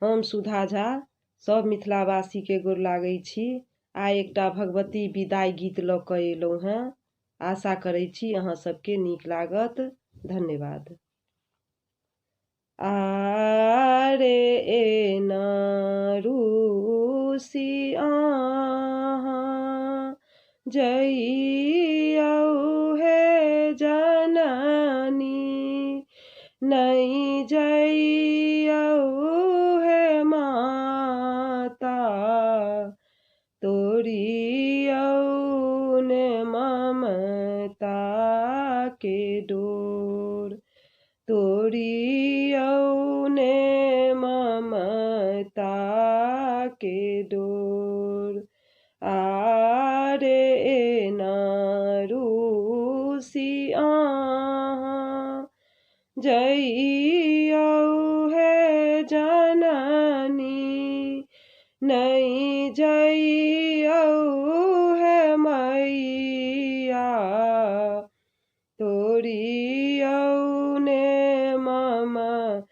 हम सुधा झा सब मिथिलावासी के गोर लागै छी। आइ एकटा भगवती विदाई गीत लऽ कऽ एलहुँ हेँ। आशा करै छी अहाँ सबके नीक लागत। धन्यवाद। आरे एना रूसी अहाँ जइयौ हे जननी, नहीं जइयौ हे माता, तोड़ियौ ने ममता के डोर, तोड़ियौ ने ममता के डोर। आरे एना रूसी अहाँ जइयौ हे जननी, नहीं जइयौ हे मैया, तोड़ियौ ने ममता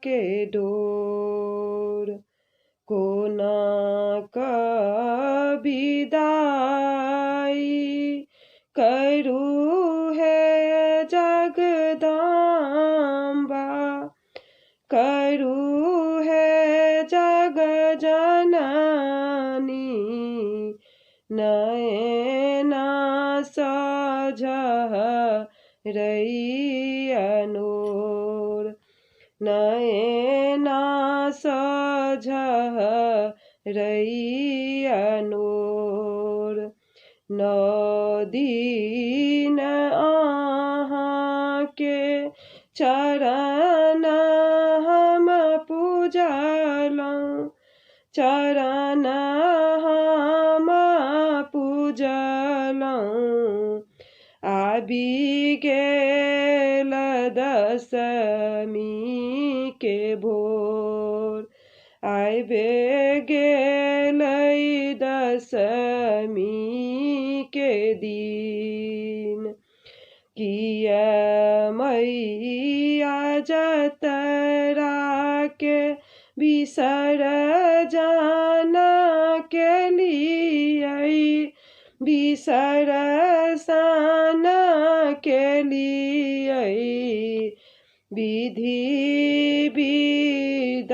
के डोर। कोना क विदाई करू हे जगदम्बा, करू हे जग जननी, नयना सझरैयनोर, नयना सझरैयनोर। 9 दिन अहाँके चरण हम पूजलहुँ, चरण हम पूजलहुँ। आबि गेल दशमी के भोर, आबि गेलै दशमी के दिन। किया मैया जतरा के बिसर जाना के लिए, बिसर साना के लिए, विधि विदाई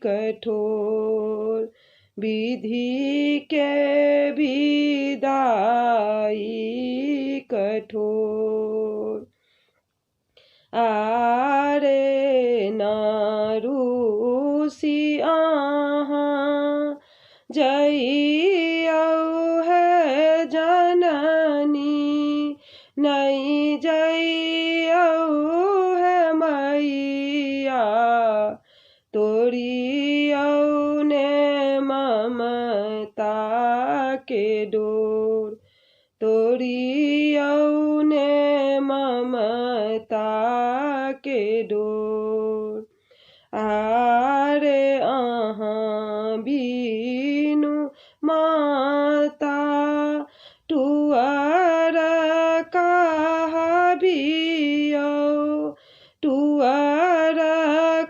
कठोर, विधि के विदाई कठोर। आरे ना रूसी अहाँ जइयौ हे जननी, नहीं जइयौ हे मैया, तोड़ियौ ने ममता के डोर, तोड़ियौ ने ममता के डोर। आरे अहाँ बीनु माता टुअर कहबियौ, टुअर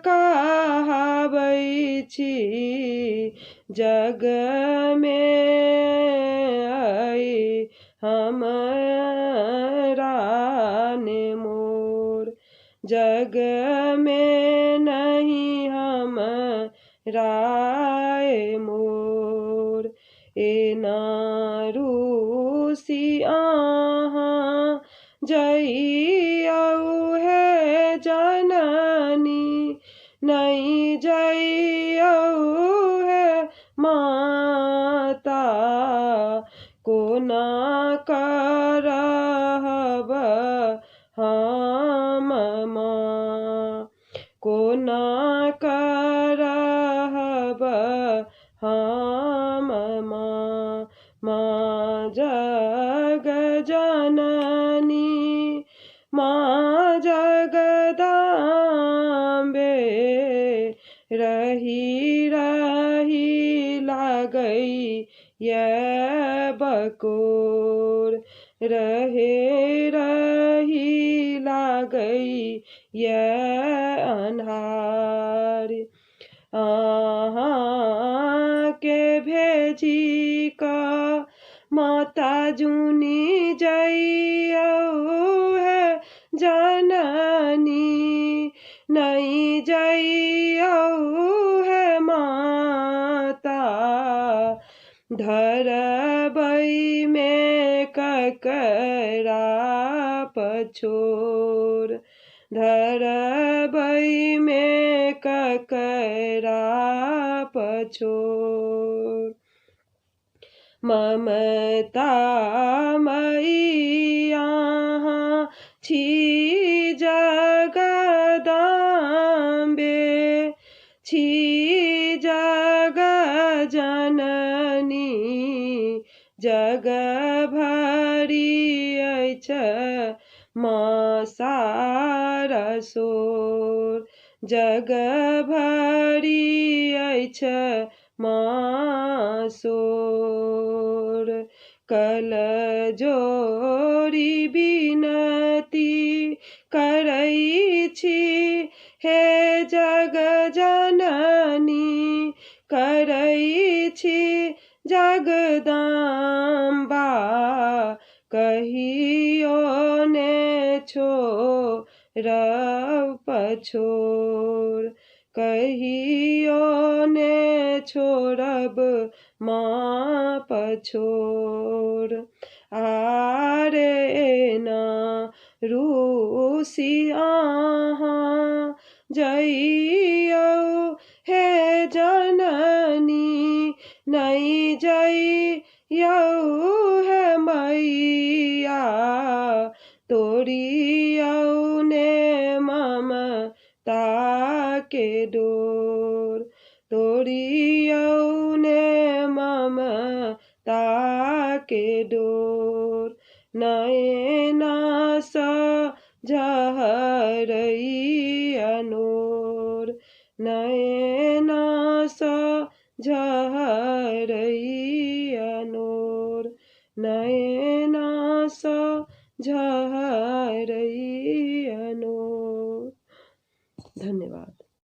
कहबै छी जग में आई हमरा ने मोर, जग में नहीं हमरा मोर। एना रूसी अहाँ जइयौ हे जननी, नहीं जइयौ हे माता, कोना करहब हम माँ, कोना करहब हम माँ। माँ जग जननी, माँ जगदम्बे, रही रही लागै ये बकोर, रहे रही लागै ये अन्हार। अहाँ के भेजी का माता जुनी जइयो है जननी, नहीं जइयो है माता। धरबई में ककरा पछोर, धरबई में ककरा पछोर। ममता मई यहाँ छी जगदम्बे, छी जग जननी, जग भरी अइछ माँ सारसोर, जग भरी अइछ माँ सोर। कल जोरी बिनती करई छी हे जग जननी, करई छी जगदम्बा। कहियो ने छोड़ब पछोर, कहियो ने छोड़ब माँ पछोर। आरे न रूसी अहाँ जइयो हे जननी, नहीं जइयो है मैया। तोड़ियो ने ममता के डोर, तोड़ियो ने ममता के डोर। नैना झरई अनोर, नैना झरई अनोर, नैना झरई